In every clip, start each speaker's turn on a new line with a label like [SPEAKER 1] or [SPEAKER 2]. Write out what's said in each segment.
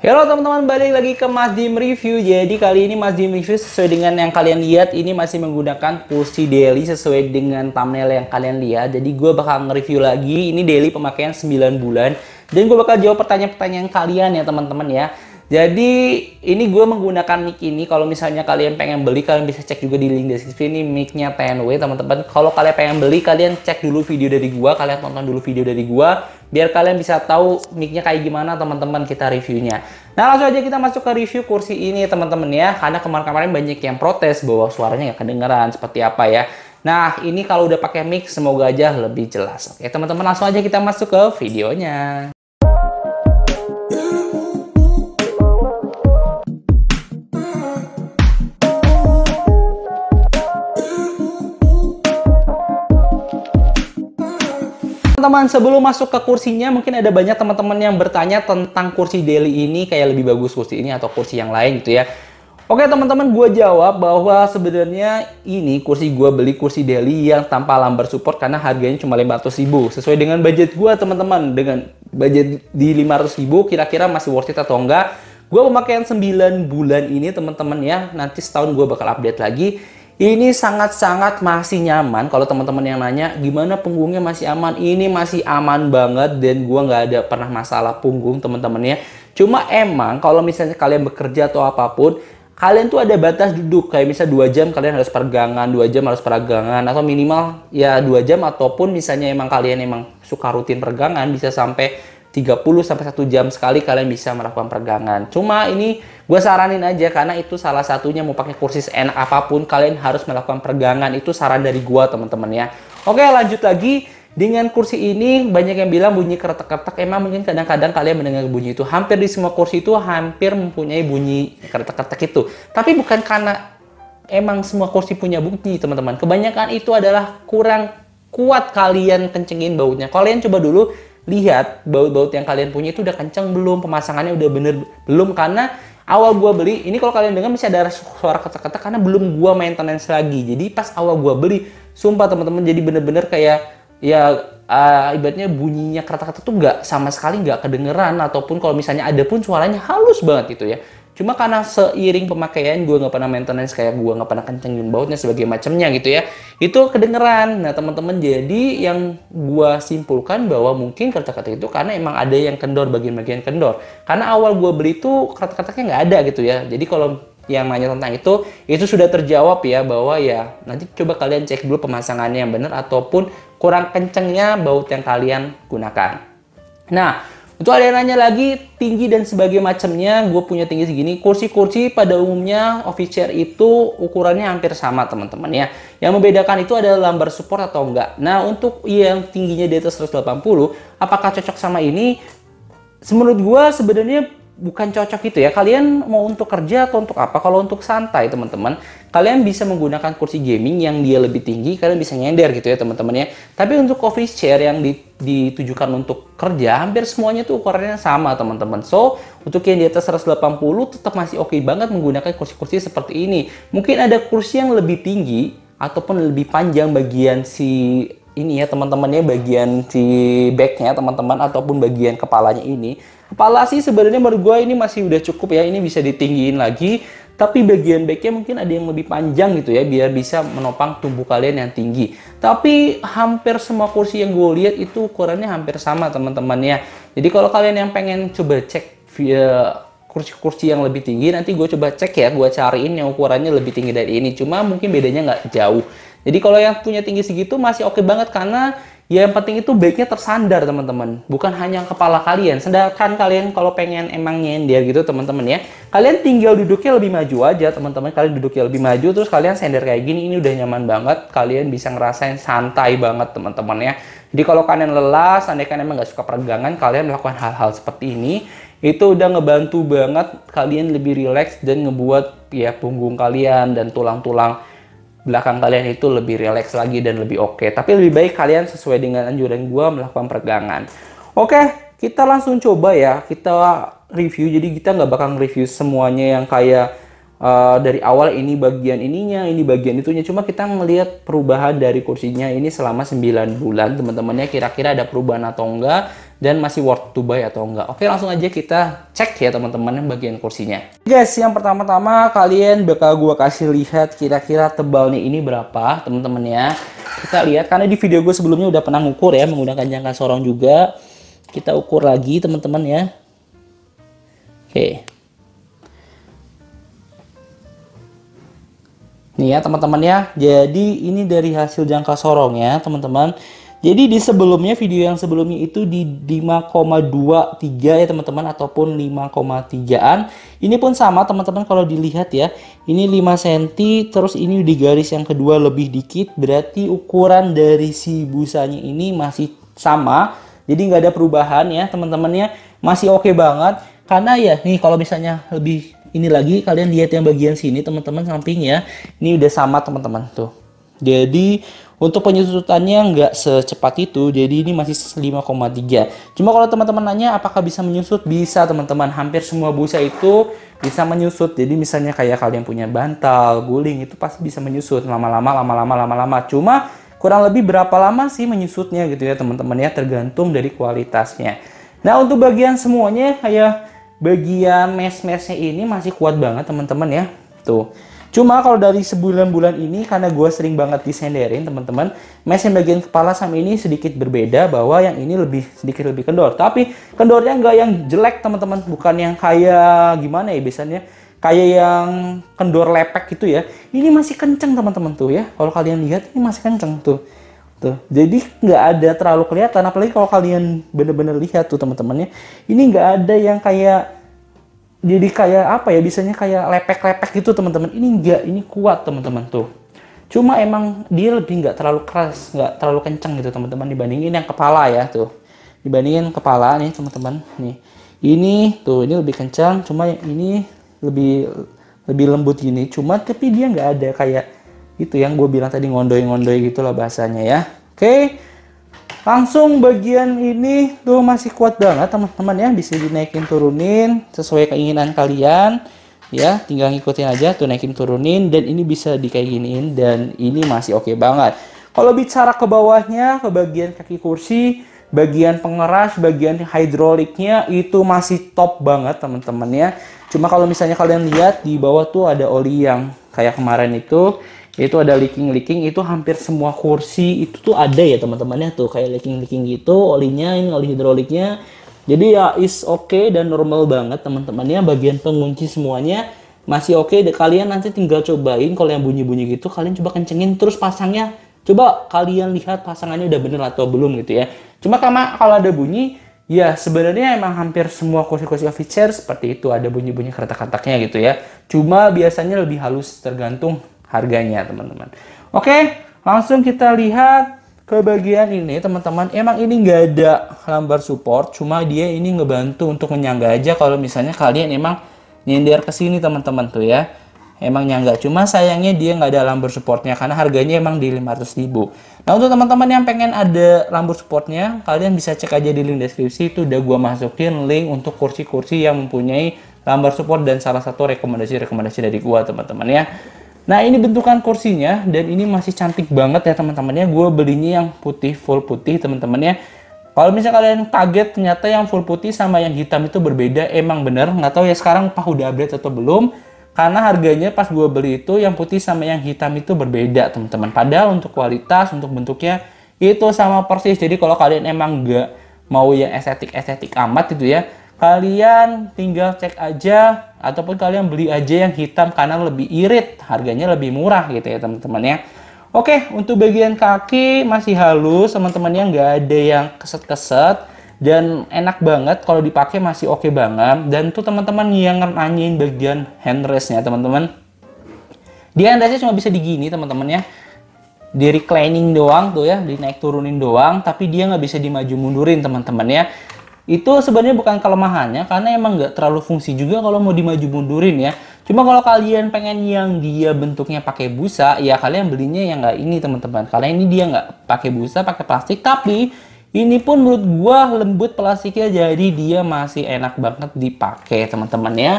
[SPEAKER 1] Halo teman-teman, balik lagi ke Mas Dim Review. Jadi kali ini Mas Dim Review sesuai dengan yang kalian lihat, ini masih menggunakan kursi daily sesuai dengan thumbnail yang kalian lihat. Jadi gue bakal nge-review lagi, ini daily pemakaian 9 bulan. Dan gue bakal jawab pertanyaan-pertanyaan kalian ya teman-teman ya. Jadi ini gue menggunakan mic ini. Kalau misalnya kalian pengen beli, kalian bisa cek juga di link deskripsi. Ini mic-nya 10W teman-teman. Kalau kalian pengen beli, kalian cek dulu video dari gue, kalian tonton dulu video dari gue, biar kalian bisa tahu mic-nya kayak gimana teman-teman kita reviewnya. Nah langsung aja kita masuk ke review kursi ini teman-teman ya. Karena kemarin-kemarin banyak yang protes bahwa suaranya nggak kedengeran seperti apa ya. Nah ini kalau udah pakai mic semoga aja lebih jelas. Oke teman-teman, langsung aja kita masuk ke videonya. Teman-teman, sebelum masuk ke kursinya, mungkin ada banyak teman-teman yang bertanya tentang kursi daily ini, kayak lebih bagus kursi ini atau kursi yang lain gitu ya. Oke teman-teman, gue jawab bahwa sebenarnya ini kursi gue beli kursi daily yang tanpa lumbar support karena harganya cuma 500.000. Sesuai dengan budget gue teman-teman, dengan budget di 500.000 kira-kira masih worth it atau enggak. Gue pemakaian 9 bulan ini teman-teman ya, nanti setahun gue bakal update lagi. Ini sangat-sangat masih nyaman. Kalau teman-teman yang nanya gimana punggungnya masih aman, ini masih aman banget dan gua nggak ada pernah masalah punggung teman-teman ya. Cuma emang kalau misalnya kalian bekerja atau apapun, kalian tuh ada batas duduk, kayak misalnya 2 jam kalian harus peregangan, 2 jam harus peregangan, atau minimal ya 2 jam, ataupun misalnya emang kalian emang suka rutin peregangan bisa sampai 30 sampai 1 jam sekali kalian bisa melakukan peregangan. Cuma ini gue saranin aja karena itu salah satunya, mau pakai kursi seenak apapun kalian harus melakukan peregangan. Itu saran dari gue teman-teman ya. Oke lanjut lagi. Dengan kursi ini banyak yang bilang bunyi keretak-keretak. Emang mungkin kadang-kadang kalian mendengar bunyi itu. Hampir di semua kursi itu hampir mempunyai bunyi keretak-keretak itu. Tapi bukan karena emang semua kursi punya bunyi teman-teman. Kebanyakan itu adalah kurang kuat kalian kencengin bautnya. Kalian coba dulu lihat baut-baut yang kalian punya itu udah kenceng belum, pemasangannya udah bener belum. Karena awal gua beli ini, kalau kalian dengar masih ada suara ketek-ketek karena belum gua maintenance lagi. Jadi pas awal gua beli, sumpah teman-teman, jadi bener-bener kayak ya ibaratnya bunyinya ketek-ketek tuh nggak sama sekali nggak kedengeran, ataupun kalau misalnya ada pun suaranya halus banget gitu ya. Cuma karena seiring pemakaian gue nggak pernah maintenance, kayak gue nggak pernah kencengin bautnya sebagai macamnya gitu ya, itu kedengeran. Nah teman-teman, jadi yang gue simpulkan bahwa mungkin keretak-ketak itu karena emang ada yang kendor, bagian-bagian kendor. Karena awal gue beli itu keretak-ketaknya nggak ada gitu ya. Jadi kalau yang nanya tentang itu sudah terjawab ya, bahwa ya nanti coba kalian cek dulu pemasangannya yang benar ataupun kurang kencengnya baut yang kalian gunakan. Nah, untuk ada yang nanya lagi tinggi dan sebagai macamnya, gue punya tinggi segini. Kursi-kursi pada umumnya office chair itu ukurannya hampir sama teman-teman ya. Yang membedakan itu adalah lumbar support atau enggak. Nah untuk yang tingginya di atas 180, apakah cocok sama ini? Menurut gue sebenarnya bukan cocok itu ya. Kalian mau untuk kerja atau untuk apa? Kalau untuk santai teman-teman, kalian bisa menggunakan kursi gaming yang dia lebih tinggi, kalian bisa nyender gitu ya teman-teman ya. Tapi untuk office chair yang ditujukan untuk kerja, hampir semuanya tuh ukurannya sama teman-teman. So untuk yang di atas 180 tetap masih oke banget menggunakan kursi-kursi seperti ini. Mungkin ada kursi yang lebih tinggi ataupun lebih panjang bagian si ini ya teman-teman ya, bagian si backnya teman-teman, ataupun bagian kepalanya ini. Kepala sih sebenarnya menurut gue ini masih udah cukup ya, ini bisa ditinggiin lagi. Tapi bagian backnya mungkin ada yang lebih panjang gitu ya, biar bisa menopang tubuh kalian yang tinggi. Tapi hampir semua kursi yang gue lihat itu ukurannya hampir sama teman-teman ya. Jadi kalau kalian yang pengen coba cek via kursi-kursi yang lebih tinggi, nanti gue coba cek ya, gue cariin yang ukurannya lebih tinggi dari ini. Cuma mungkin bedanya nggak jauh. Jadi kalau yang punya tinggi segitu masih oke banget, karena ya yang penting itu backnya tersandar teman-teman, bukan hanya kepala kalian. Sedangkan kalian kalau pengen emang nyender gitu teman-teman ya, kalian tinggal duduknya lebih maju aja teman-teman. Kalian duduknya lebih maju, terus kalian sender kayak gini, ini udah nyaman banget. Kalian bisa ngerasain santai banget teman-teman ya. Jadi kalau kalian lelah, andaikan emang nggak suka peregangan, kalian melakukan hal-hal seperti ini, itu udah ngebantu banget kalian lebih rileks dan ngebuat ya punggung kalian dan tulang-tulang belakang kalian itu lebih rileks lagi dan lebih oke. Tapi lebih baik kalian sesuai dengan anjuran gue melakukan peregangan. Oke, kita langsung coba ya, kita review. Jadi kita nggak bakal review semuanya yang kayak dari awal ini bagian ininya, ini bagian itunya. Cuma kita ngelihat perubahan dari kursinya ini selama 9 bulan teman-temannya, kira-kira ada perubahan atau enggak. dan masih worth to buy atau enggak. Oke, langsung aja kita cek ya teman-teman bagian kursinya. Guys, yang pertama-tama kalian bakal gua kasih lihat kira-kira tebalnya ini berapa teman-teman ya. Kita lihat karena di video gue sebelumnya udah pernah ngukur ya menggunakan jangka sorong juga. Kita ukur lagi teman-teman ya. Oke. Nih ya teman-teman ya, jadi ini dari hasil jangka sorong ya teman-teman. Jadi di sebelumnya, video yang sebelumnya itu di 5,23 ya teman-teman, ataupun 5,3an. Ini pun sama teman-teman kalau dilihat ya. Ini 5 cm, terus ini di garis yang kedua lebih dikit. Berarti ukuran dari si busanya ini masih sama. Jadi nggak ada perubahan ya teman-teman ya. Masih oke banget. Karena ya nih kalau misalnya lebih ini lagi, kalian lihat yang bagian sini teman-teman sampingnya. Ini udah sama teman-teman tuh. Jadi untuk penyusutannya nggak secepat itu, jadi ini masih 5,3. Cuma kalau teman-teman nanya apakah bisa menyusut, bisa teman-teman. Hampir semua busa itu bisa menyusut. Jadi misalnya kayak kalian punya bantal, guling, itu pasti bisa menyusut lama-lama. Cuma kurang lebih berapa lama sih menyusutnya gitu ya teman-teman ya, tergantung dari kualitasnya. Nah untuk bagian semuanya kayak bagian mesh-meshnya ini masih kuat banget teman-teman ya. Tuh. Cuma kalau dari sebulan-bulan ini karena gue sering banget disenderin teman-teman, mesh yang bagian kepala sama ini sedikit berbeda, bahwa yang ini sedikit lebih kendor. Tapi kendornya nggak yang jelek teman-teman, bukan yang kayak gimana ya biasanya, kayak yang kendor lepek gitu ya. Ini masih kenceng teman-teman tuh ya. Kalau kalian lihat ini masih kenceng tuh. Tuh, jadi nggak ada terlalu kelihatan, apalagi kalau kalian bener-bener lihat tuh teman-temannya, ini nggak ada yang kayak jadi kayak apa ya, biasanya kayak lepek-lepek gitu teman-teman. Ini enggak, ini kuat teman-teman tuh. Cuma emang dia lebih nggak terlalu keras, nggak terlalu kenceng gitu teman-teman dibandingin yang kepala ya tuh. Dibandingin kepala nih teman-teman nih. Ini tuh ini lebih kencang, cuma yang ini lebih lembut gini. Cuma tapi dia nggak ada kayak itu yang gue bilang tadi, ngondoy-ngondoy gitulah bahasanya ya. Oke. Langsung bagian ini tuh masih kuat banget teman-teman ya, bisa dinaikin turunin sesuai keinginan kalian ya, tinggal ngikutin aja tuh naikin turunin, dan ini bisa di kayak giniin, dan ini masih oke banget. Kalau bicara ke bawahnya, ke bagian kaki kursi, bagian pengeras, bagian hidroliknya itu masih top banget teman-teman ya. Cuma kalau misalnya kalian lihat di bawah tuh ada oli yang kayak kemarin itu ada leaking, itu hampir semua kursi itu tuh ada ya teman-teman ya, tuh kayak leaking gitu olinya, ini oli hidroliknya. Jadi ya is oke dan normal banget teman-teman ya. Bagian pengunci semuanya masih oke. Kalian nanti tinggal cobain, kalau yang bunyi-bunyi gitu kalian coba kencengin, terus pasangnya coba kalian lihat pasangannya udah bener atau belum gitu ya. Cuma karena kalau ada bunyi ya sebenarnya emang hampir semua kursi-kursi office chair seperti itu, ada bunyi-bunyi keretak-keretaknya gitu ya. Cuma biasanya lebih halus tergantung harganya teman-teman. Oke, langsung kita lihat ke bagian ini teman-teman. Emang ini nggak ada lambar support, cuma dia ini ngebantu untuk menyangga aja kalau misalnya kalian emang nyender ke sini teman-teman tuh ya. Emang nyangga, cuma sayangnya dia nggak ada lambar supportnya karena harganya emang di 500.000. Nah untuk teman-teman yang pengen ada lambar supportnya, kalian bisa cek aja di link deskripsi, itu udah gua masukin link untuk kursi-kursi yang mempunyai lambar support dan salah satu rekomendasi dari gua teman-teman ya. Nah ini bentukan kursinya, dan ini masih cantik banget ya teman-teman ya. Gue belinya yang putih, full putih teman-teman ya. Kalau misalnya kalian kaget ternyata yang full putih sama yang hitam itu berbeda, emang bener. Nggak tahu ya sekarang apa udah update atau belum. Karena harganya pas gue beli itu yang putih sama yang hitam itu berbeda teman-teman. Padahal untuk kualitas, untuk bentuknya itu sama persis. Jadi kalau kalian emang nggak mau yang estetik amat gitu ya, kalian tinggal cek aja ataupun kalian beli aja yang hitam karena lebih irit, harganya lebih murah gitu ya teman-teman ya. Oke, untuk bagian kaki masih halus teman-teman ya, nggak ada yang keset-keset dan enak banget kalau dipakai, masih oke banget. Dan tuh teman-teman yang nanyain bagian handrestnya teman-teman, di handrestnya cuma bisa digini teman-teman ya, di reclining doang tuh ya, dinaik turunin doang, tapi dia nggak bisa dimaju mundurin teman-teman ya. Itu sebenarnya bukan kelemahannya, karena emang nggak terlalu fungsi juga kalau mau dimaju mundurin ya. Cuma kalau kalian pengen yang dia bentuknya pakai busa, ya kalian belinya yang nggak ini teman-teman. Karena ini dia nggak pakai busa, pakai plastik, tapi ini pun menurut gua lembut plastiknya, jadi dia masih enak banget dipakai teman-teman ya.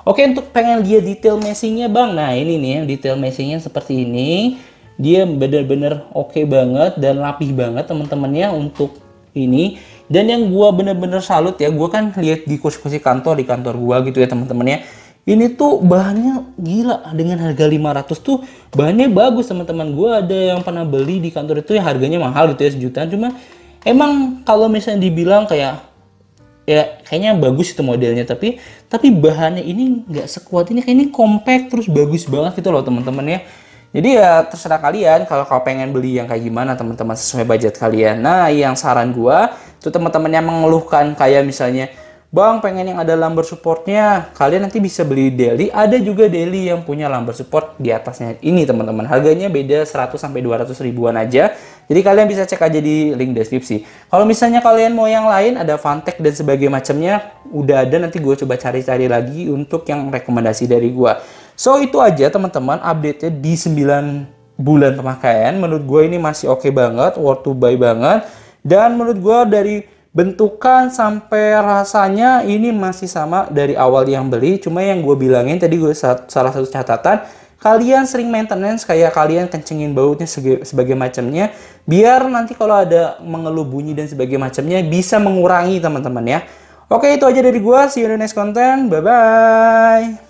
[SPEAKER 1] Oke, untuk pengen lihat detail meshingnya bang, nah ini nih detail meshingnya seperti ini. Dia bener-bener oke banget dan rapih banget teman-teman ya. Untuk ini. Dan yang gua bener-bener salut ya, gua kan lihat di kursi-kursi kantor di kantor gua gitu ya teman-teman ya. Ini tuh bahannya gila, dengan harga 500 tuh bahannya bagus teman-teman. Gua ada yang pernah beli di kantor itu ya harganya mahal gitu ya, sejutaan. Cuma emang kalau misalnya dibilang kayak ya kayaknya bagus itu modelnya, tapi bahannya ini nggak sekuat ini, kayak ini compact terus bagus banget gitu loh teman-teman ya. Jadi ya terserah kalian kalau kau pengen beli yang kayak gimana teman-teman, sesuai budget kalian. Nah, yang saran gua tuh teman-teman yang mengeluhkan kayak misalnya, "Bang, pengen yang ada lumbar supportnya," kalian nanti bisa beli daily. Ada juga daily yang punya lumbar support di atasnya ini teman-teman. Harganya beda 100 sampai 200 ribuan aja. Jadi kalian bisa cek aja di link deskripsi. Kalau misalnya kalian mau yang lain, ada Fantech dan sebagainya macamnya, udah ada, nanti gue coba cari-cari lagi untuk yang rekomendasi dari gue. So itu aja teman-teman update-nya di 9 bulan pemakaian. Menurut gue ini masih oke banget, worth to buy banget. Dan menurut gue dari bentukan sampai rasanya ini masih sama dari awal yang beli. Cuma yang gue bilangin tadi, gue salah satu catatan, kalian sering maintenance, kayak kalian kencengin bautnya sebagai macamnya, biar nanti kalau ada mengeluh bunyi dan sebagainya macamnya bisa mengurangi teman-teman ya. Oke, itu aja dari gue. See you in the next content. Bye bye.